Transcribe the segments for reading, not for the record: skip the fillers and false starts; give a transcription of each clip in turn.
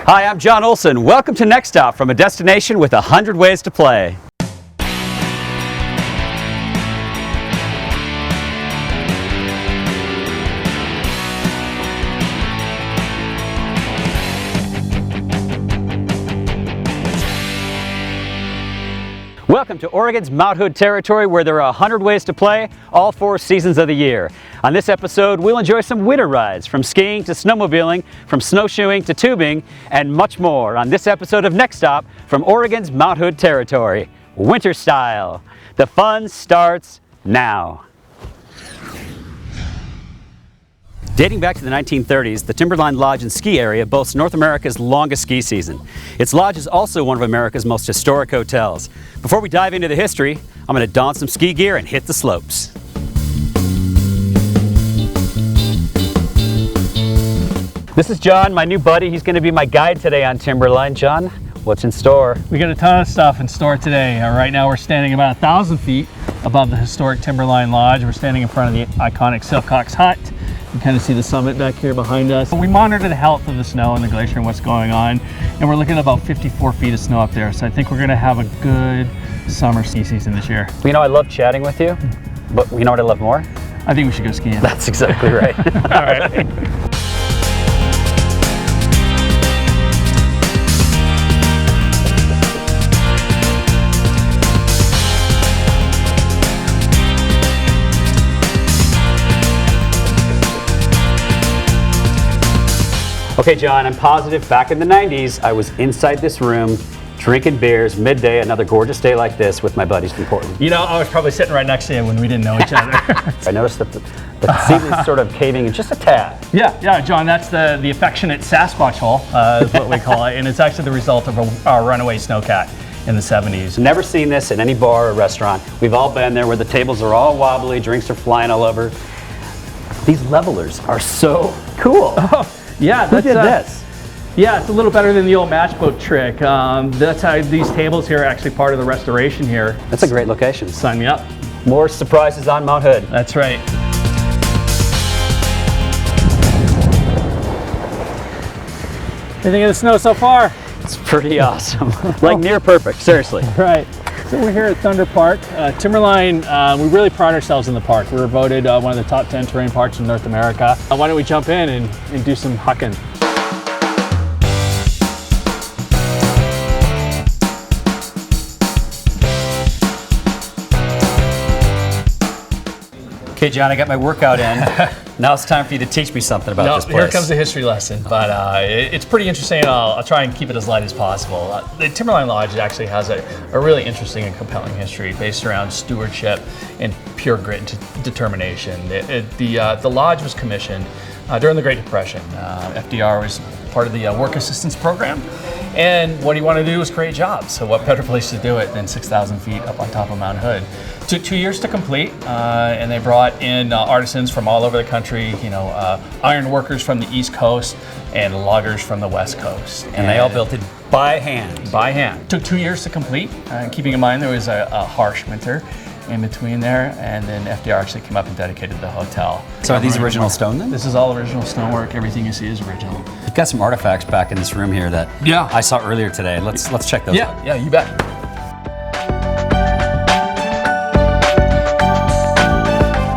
Hi, I'm John Olson. Welcome to Next Stop, from a destination with 100 ways to play. Welcome to Oregon's Mount Hood territory, where there are 100 ways to play all 4 seasons of the year. On this episode, we'll enjoy some winter rides, from skiing to snowmobiling, from snowshoeing to tubing, and much more on this episode of Next Stop from Oregon's Mount Hood territory, winter style. The fun starts now. Dating back to the 1930s, the Timberline Lodge and Ski Area boasts North America's longest ski season. Its lodge is also one of America's most historic hotels. Before we dive into the history, I'm going to don some ski gear and hit the slopes. This is John, my new buddy. He's going to be my guide today on Timberline. John, what's in store? We got a ton of stuff in store today. Right now we're standing about 1,000 feet above the historic Timberline Lodge. We're standing in front of the iconic Silcox Hut. You can kind of see the summit back here behind us. We monitor the health of the snow and the glacier and what's going on, and we're looking at about 54 feet of snow up there. So I think we're going to have a good summer ski season this year. You know, I love chatting with you, but you know what I love more? I think we should go skiing. That's exactly right. All right. Okay, John, I'm positive back in the 90s, I was inside this room drinking beers midday, another gorgeous day like this, with my buddies from Portland. You know, I was probably sitting right next to you when we didn't know each other. I noticed that the ceiling's sort of caving in just a tad. Yeah, John, that's the affectionate Sasquatch hole, is what we call it, and it's actually the result of a runaway snowcat in the 70s. Never seen this in any bar or restaurant. We've all been there, where the tables are all wobbly, drinks are flying all over. These levelers are so cool. Oh, yeah, who did this? Yeah, it's a little better than the old matchbook trick. That's how these tables here are actually part of the restoration here. That's a great location. Sign me up. More surprises on Mount Hood. That's right. What do you think of the snow so far? It's pretty awesome. Like near perfect, seriously. Right. So we're here at Thunder Park. Timberline, we really pride ourselves in the park. We were voted one of the top 10 terrain parks in North America. Why don't we jump in and do some hucking? Okay, John, I got my workout in. Now it's time for you to teach me something about this place. Here comes the history lesson, but it's pretty interesting. I'll try and keep it as light as possible. The Timberline Lodge actually has a really interesting and compelling history based around stewardship and pure grit and determination. The lodge was commissioned during the Great Depression. FDR was part of the Work Assistance Program, and what he wanted to do was create jobs. So what better place to do it than 6,000 feet up on top of Mount Hood? Took 2 years to complete, and they brought in artisans from all over the country, iron workers from the East Coast and loggers from the West Coast. And they all built it by hand. By hand. Took 2 years to complete, keeping in mind there was a harsh winter in between there, and then FDR actually came up and dedicated the hotel. So are these original stone then? This is all original stonework. Everything you see is original. We've got some artifacts back in this room here that I saw earlier today. Let's check those out. Yeah, you bet.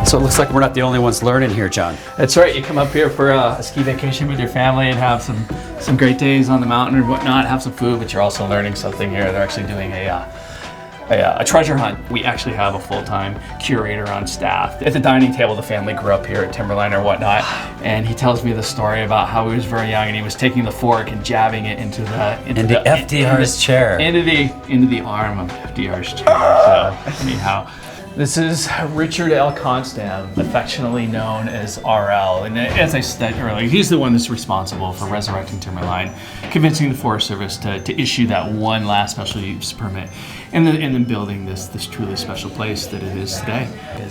So it looks like we're not the only ones learning here, John. That's right. You come up here for a ski vacation with your family and have some great days on the mountain and whatnot, have some food, but you're also learning something here. They're actually doing a treasure hunt. We actually have a full-time curator on staff. At the dining table, the family grew up here at Timberline or whatnot, and he tells me the story about how he was very young and he was taking the fork and jabbing it into FDR's chair. Into the arm of FDR's chair. So anyhow. This is Richard L. Constam, affectionately known as RL. And as I said earlier, he's the one that's responsible for resurrecting Timberline, convincing the Forest Service to issue that one last special use permit, and then building this truly special place that it is today.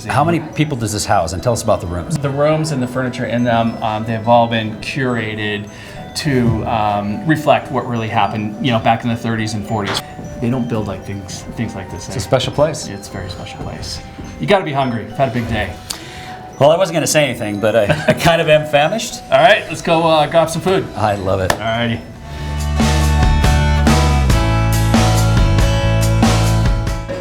How many people does this house? And tell us about the rooms. The rooms and the furniture in them, they've all been curated to reflect what really happened, back in the 30s and 40s. They don't build like things like this. It's a special place. It's a very special place. You got to be hungry. You've had a big day. Well, I wasn't going to say anything, but I kind of am famished. All right, let's go grab some food. I love it. All righty.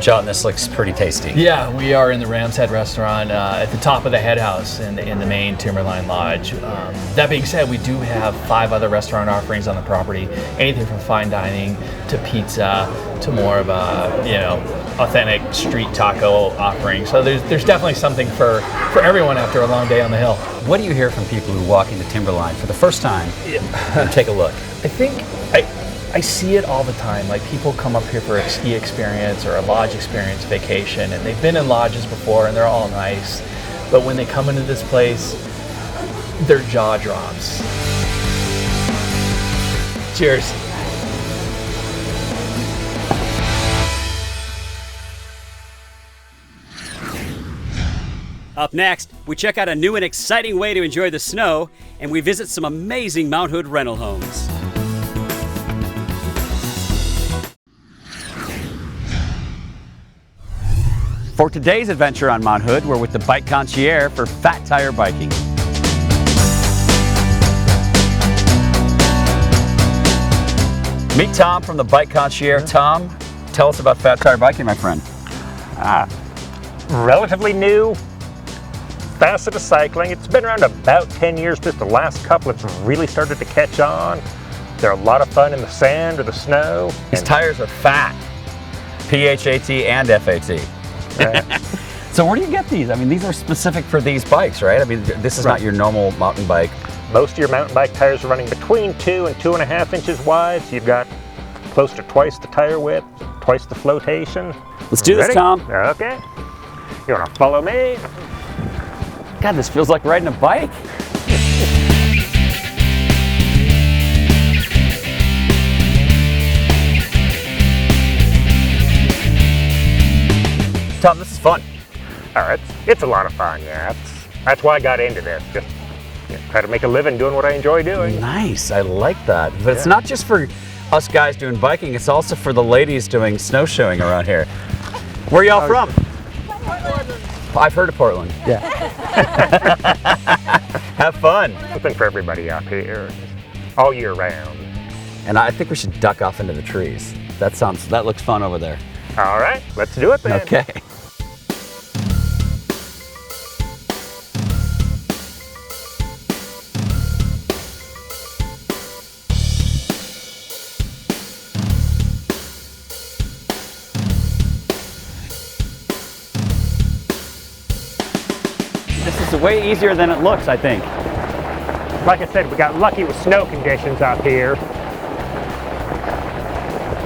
shot, and this looks pretty tasty. Yeah, we are in the Ram's Head restaurant at the top of the head house in the main Timberline Lodge. That being said, we do have 5 other restaurant offerings on the property. Anything from fine dining to pizza to more of a, you know, authentic street taco offering. So there's definitely something for everyone after a long day on the hill. What do you hear from people who walk into Timberline for the first time and take a look? I think I see it all the time. Like, people come up here for a ski experience or a lodge experience vacation, and they've been in lodges before and they're all nice. But when they come into this place, their jaw drops. Cheers. Up next, we check out a new and exciting way to enjoy the snow, and we visit some amazing Mount Hood rental homes. For today's adventure on Mount Hood, we're with the Bike Concierge for Fat Tire Biking. Meet Tom from the Bike Concierge. Tom, tell us about Fat Tire Biking, my friend. Relatively new facet of cycling. It's been around about 10 years. Just the last couple it's really started to catch on. They're a lot of fun in the sand or the snow. These tires are fat. P-H-A-T and F-A-T. So where do you get these? I mean, these are specific for these bikes, right? I mean, this is not your normal mountain bike. Most of your mountain bike tires are running between 2 and 2.5 inches wide. So you've got close to twice the tire width, twice the flotation. Let's do this, Ready? Tom. Okay. You want to follow me? God, this feels like riding a bike. Tom, this is fun. All right, it's a lot of fun, yeah. That's why I got into this. Just try to make a living doing what I enjoy doing. Nice, I like that. But it's not just for us guys doing biking, it's also for the ladies doing snowshoeing around here. Where y'all from? Portland. I've heard of Portland. Yeah. Have fun. Something for everybody up here, all year round. And I think we should duck off into the trees. That looks fun over there. All right, let's do it then. Okay. This is way easier than it looks, I think. Like I said, we got lucky with snow conditions up here.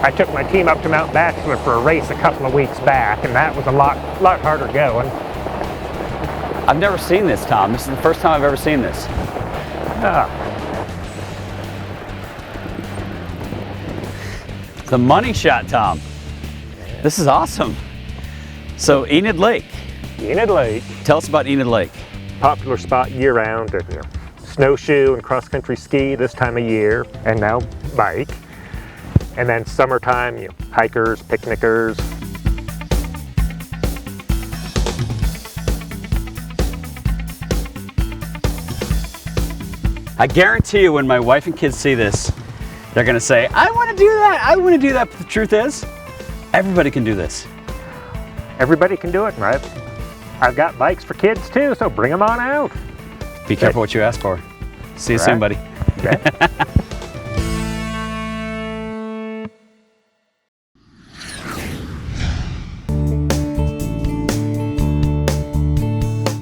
I took my team up to Mount Bachelor for a race a couple of weeks back, and that was a lot harder going. I've never seen this, Tom. This is the first time I've ever seen this. The money shot, Tom. This is awesome. So Enid Lake. Enid Lake. Tell us about Enid Lake. Popular spot year round to snowshoe and cross-country ski this time of year, and now bike. And then summertime, hikers, picnickers. I guarantee you when my wife and kids see this, they're gonna say, I wanna do that, I wanna do that. But the truth is, everybody can do this. Everybody can do it, right? I've got bikes for kids too, so bring them on out. Be careful what you ask for. See you soon, buddy. Okay.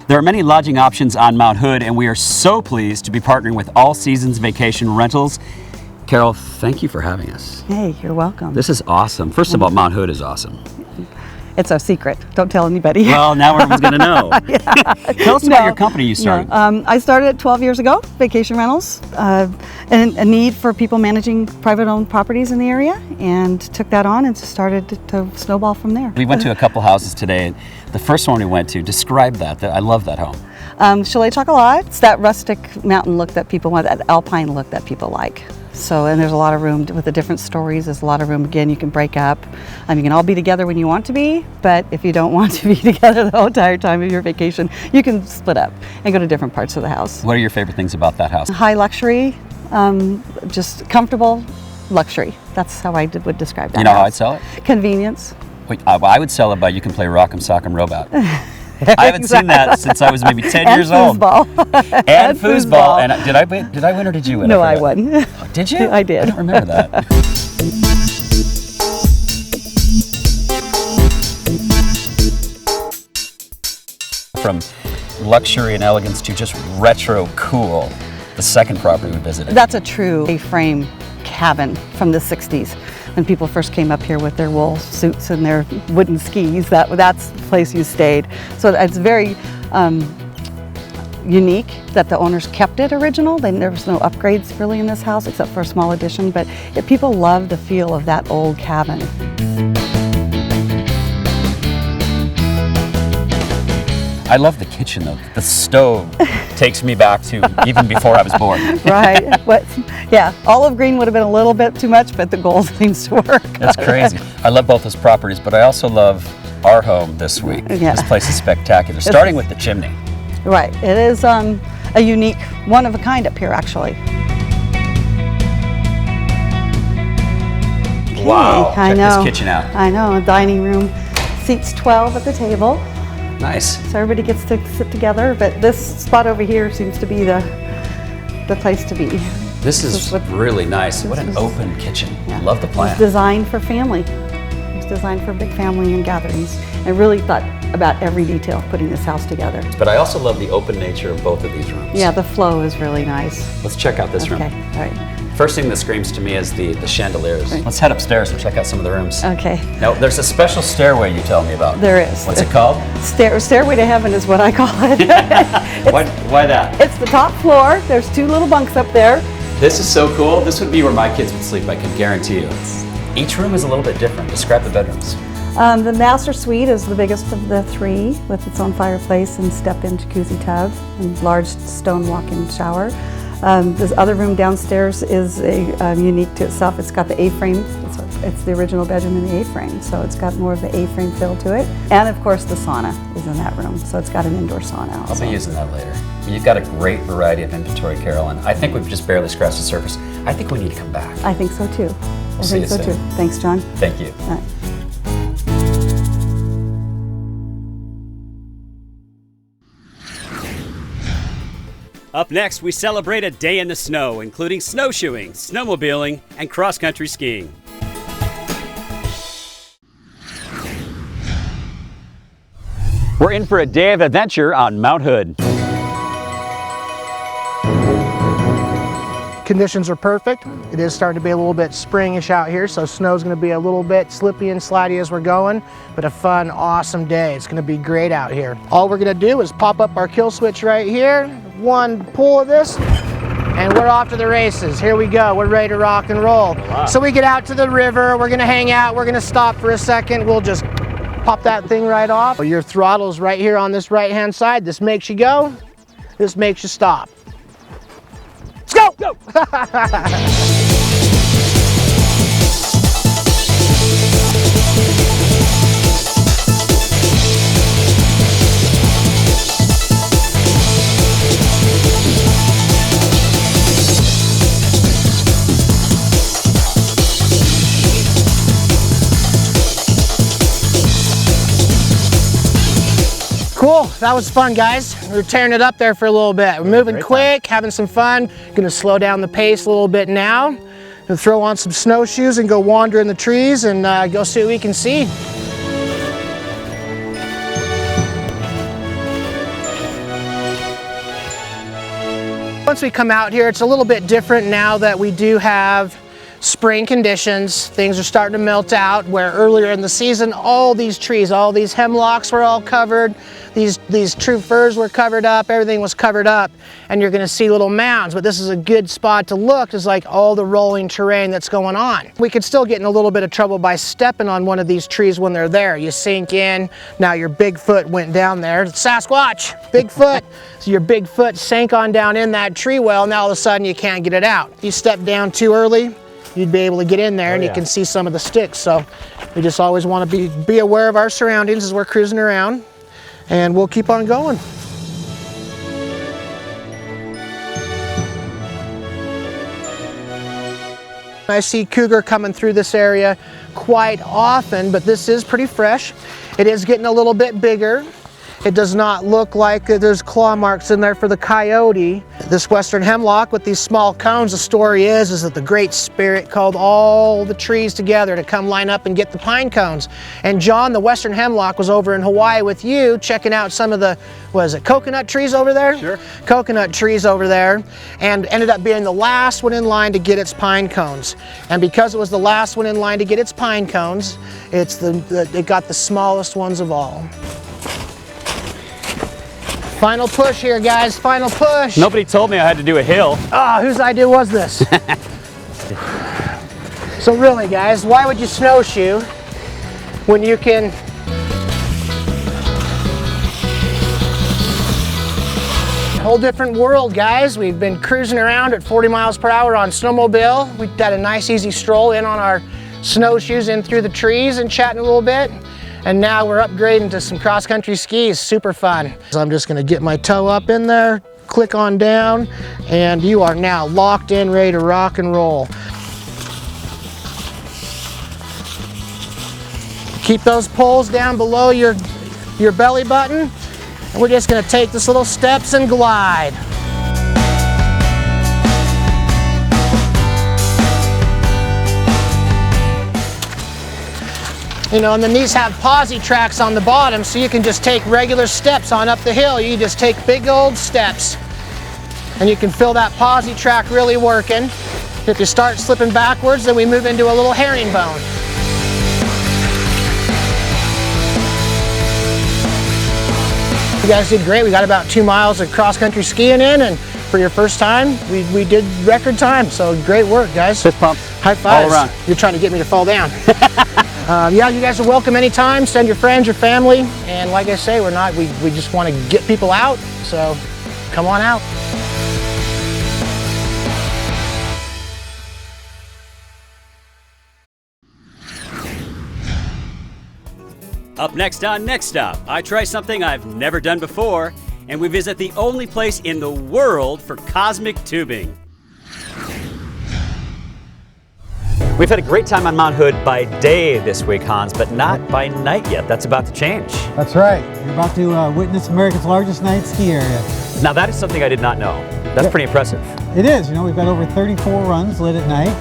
There are many lodging options on Mount Hood, and we are so pleased to be partnering with All Seasons Vacation Rentals. Carol, thank you for having us. Hey, you're welcome. This is awesome. First of all, Mount Hood is awesome. It's a secret. Don't tell anybody. Well, now everyone's going to know. Tell us about your company you started. I started 12 years ago, Vacation Rentals, and a need for people managing private-owned properties in the area, and took that on and started to snowball from there. We went to a couple houses today, and the first one we went to, describe that. I love that home. Chalet Chocolat, it's that rustic mountain look that people want, that alpine look that people like. So, and there's a lot of room with the different stories. There's a lot of room. Again, you can break up. You can all be together when you want to be, but if you don't want to be together the whole entire time of your vacation, you can split up and go to different parts of the house. What are your favorite things about that house? High luxury, just comfortable luxury. That's how I would describe that. You know how house. I'd sell it? Convenience. Wait, I would sell it by you can play Rock'em Sock'em Robot. I haven't seen that since I was maybe 10 And years old. foosball. And foosball. And did I win or did you win? No, I forgot. won. Did you? I did. I don't remember that. From luxury and elegance to just retro cool, the second property we visited. That's a true A-frame cabin from the 60s. When people first came up here with their wool suits and their wooden skis, that's the place you stayed. So it's very unique that the owners kept it original. There was no upgrades really in this house except for a small addition, but people love the feel of that old cabin. I love the kitchen though. The stove takes me back to even before I was born. Right. Yeah, olive green would have been a little bit too much, but the gold seems to work. That's crazy. I love both those properties, but I also love our home this week. Yeah. This place is spectacular, starting with the chimney. Right. It is a unique, one of a kind up here, actually. Wow. I Check know. this kitchen out. I know. A dining room, seats 12 at the table. Nice. So everybody gets to sit together, but this spot over here seems to be the place to be. This is really nice. What an open kitchen. Love the It was plan. designed for family. It was designed for big family and gatherings. I really thought about every detail putting this house together. But I also love the open nature of both of these rooms. Yeah, the flow is really nice. Let's check out this room. Okay, all right. First thing that screams to me is the chandeliers. Right. Let's head upstairs and check out some of the rooms. Okay, Now, there's a special stairway you tell me about. there is. What's it called? Stairway to heaven is what I call it. Why that? It's the top floor. There's 2 little bunks up there. This is so cool. This would be where my kids would sleep, I can guarantee you. Each room is a little bit different. Describe the bedrooms. The master suite is the biggest of the 3 with its own fireplace and step-in jacuzzi tub and large stone walk-in shower. This other room downstairs is unique to itself. It's got the A-frame. It's the original bedroom in the A-frame, so it's got more of the A-frame feel to it. And of course the sauna is in that room, so it's got an indoor sauna also. I'll be using that later. You've got a great variety of inventory, Carolyn. I think we've just barely scratched the surface. I think we need to come back. I think so too. I see think you so soon. too. Thanks, John. Thank you. All right. Up next, we celebrate a day in the snow, including snowshoeing, snowmobiling, and cross-country skiing. We're in for a day of adventure on Mount Hood. Conditions are perfect. It is starting to be a little bit springish out here, so snow's going to be a little bit slippy and slidey as we're going, but a fun, awesome day. It's going to be great out here. All we're going to do is pop up our kill switch right here, one pull of this, and we're off to the races. Here we go. We're ready to rock and roll. So we get out to the river. We're going to hang out. We're going to stop for a second. We'll just pop that thing right off. Your throttle's right here on this right-hand side. This makes you go. This makes you stop. Let's go! Cool, that was fun, guys. We were tearing it up there for a little bit. We're moving quick, having some fun. Gonna slow down the pace a little bit now. Gonna throw on some snowshoes and go wander in the trees and go see what we can see. Once we come out here, it's a little bit different now that we do have spring conditions. Things are starting to melt out, where earlier in the season, all these trees, all these hemlocks were all covered. These true firs were covered up, everything was covered up, and you're gonna see little mounds, but this is a good spot to look, is like all the rolling terrain that's going on. We could still get in a little bit of trouble by stepping on one of these trees when they're there. You sink in, now your big foot went down there. Sasquatch, Bigfoot. So your big foot sank on down in that tree well, now all of a sudden you can't get it out. You step down too early, you'd be able to get in there and you can see some of the sticks. So we just always want to be aware of our surroundings as we're cruising around, and we'll keep on going. I see cougar coming through this area quite often, but this is pretty fresh. It is getting a little bit bigger. It does not look like there's claw marks in there for the coyote. This western hemlock with these small cones, the story is that the Great Spirit called all the trees together to come line up and get the pine cones. And John, the western hemlock, was over in Hawaii with you checking out some of the, what is it, coconut trees over there? Sure. Coconut trees over there, and ended up being the last one in line to get its pine cones. And because it was the last one in line to get its pine cones, it got the smallest ones of all. Final push here, guys, final push. Nobody told me I had to do a hill. Ah, whose idea was this? So really, guys, why would you snowshoe when you can whole different world, guys. We've been cruising around at 40 miles per hour on snowmobile. We've had a nice easy stroll in on our snowshoes in through the trees and chatting a little bit. And now we're upgrading to some cross-country skis, super fun. So I'm just gonna get my toe up in there, click on down, and you are now locked in, ready to rock and roll. Keep those poles down below your belly button, and we're just gonna take this little steps and glide. You know, and then these have posi tracks on the bottom, so you can just take regular steps on up the hill. You just take big old steps, and you can feel that posi track really working. If you start slipping backwards, then we move into a little herringbone. You guys did great. We got about 2 miles of cross-country skiing in, and for your first time, we did record time. So great work, guys. Fist pump. High fives. All around. You're trying to get me to fall down. Yeah, you guys are welcome anytime. Send your friends, your family, and like I say, we just want to get people out. So come on out. Up next on Next Stop, I try something I've never done before, and we visit the only place in the world for cosmic tubing. We've had a great time on Mount Hood by day this week, Hans, but not by night yet. That's about to change. That's right. You're about to witness America's largest night ski area. Now that is something I did not know. That's pretty impressive. It is. You know, we've got over 34 runs lit at night,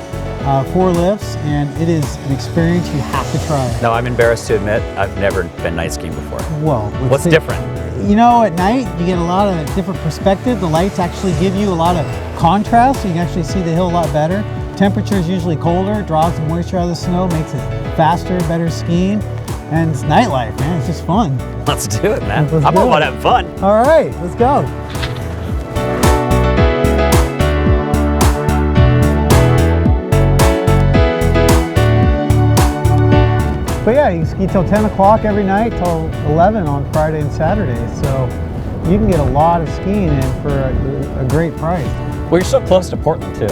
4 lifts, and it is an experience you have to try. Now I'm embarrassed to admit I've never been night skiing before. Well, What's different? You know, at night you get a lot of different perspective. The lights actually give you a lot of contrast, so you can actually see the hill a lot better. Temperature is usually colder, draws the moisture out of the snow, makes it faster, better skiing, and it's nightlife, man. It's just fun. Let's do it, man. Let's I'm do all about it. having fun. All right, let's go. But yeah, you can ski till 10 o'clock every night, till 11 on Friday and Saturday. So you can get a lot of skiing in for a great price. Well, you're so close to Portland too.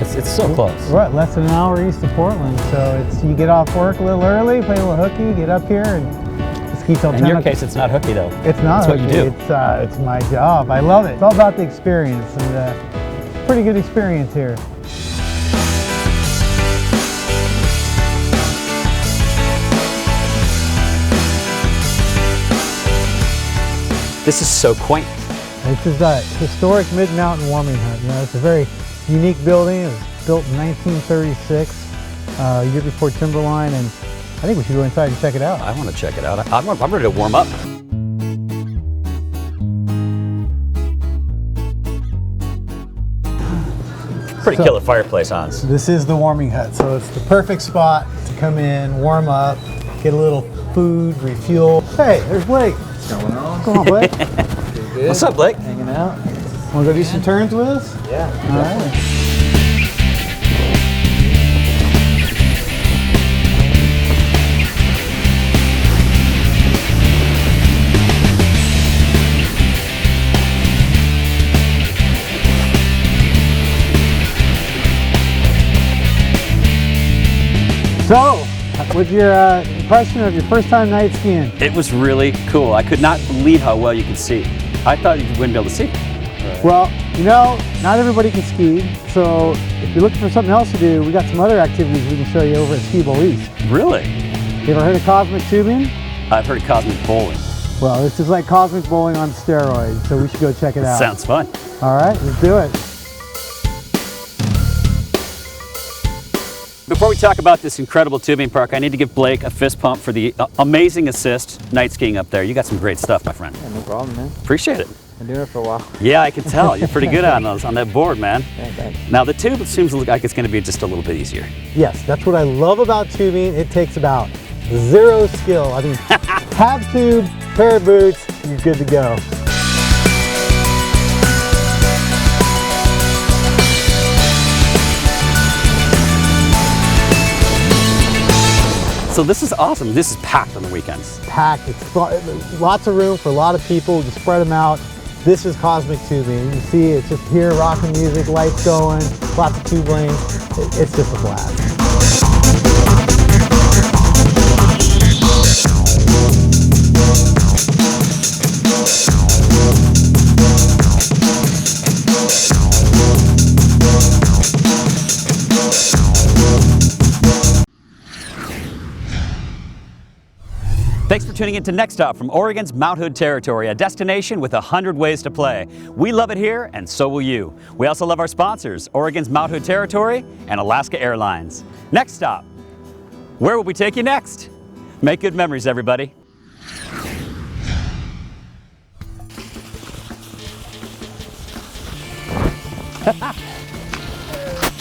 It's so close. We're at less than an hour east of Portland, so you get off work a little early, play a little hooky, get up here and ski till 10 In your o'clock. case, it's not hooky though. It's not It's what you hooky. do. It's my job. I love it. It's all about the experience, and pretty good experience here. This is so quaint. This is a historic mid-mountain warming hut. You know, it's a very unique building. It was built in 1936, year before Timberline, and I think we should go inside and check it out. I want to check it out. I'm ready to warm up. Pretty killer fireplace, Hans. This is the warming hut, so it's the perfect spot to come in, warm up, get a little food, refuel. Hey, there's Blake. What's going on? Come on, Blake. What's up, Blake? Hanging out. Want to go do some turns with us? Yeah. All right. So, what's your impression of your first time night skiing? It was really cool. I could not believe how well you could see. I thought you wouldn't be able to see. Well, you know, not everybody can ski, so If you're looking for something else to do, we got some other activities we can show you over at Ski Bowl East. Really? You ever heard of cosmic tubing? I've heard of cosmic bowling. Well, this is like cosmic bowling on steroids, so we should go check it out. Sounds fun. All right, let's do it. Before we talk about this incredible tubing park, I need to give Blake a fist pump for the amazing assist night skiing up there. You got some great stuff, my friend. Yeah, no problem, man. Appreciate it. Been doing it for a while. Yeah, I can tell. You're pretty good on that board, man. Yeah, thanks. Now the tube seems like it's going to be just a little bit easier. Yes, that's what I love about tubing. It takes about zero skill. I mean, have tube, pair of boots, you're good to go. So this is awesome. This is packed on the weekends. Packed. It's lots of room for a lot of people to spread them out. This is cosmic tubing. You see, it's just here, rocking music, lights going, lots of tube lanes. It's just a blast. Thanks for tuning in to Next Stop from Oregon's Mount Hood Territory, a destination with 100 ways to play. We love it here, and so will you. We also love our sponsors, Oregon's Mount Hood Territory and Alaska Airlines. Next Stop. Where will we take you next? Make good memories, everybody.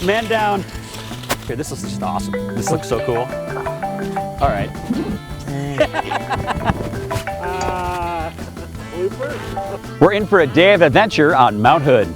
Man down. Here, this is just awesome. This looks so cool. All right. We're in for a day of adventure on Mount Hood.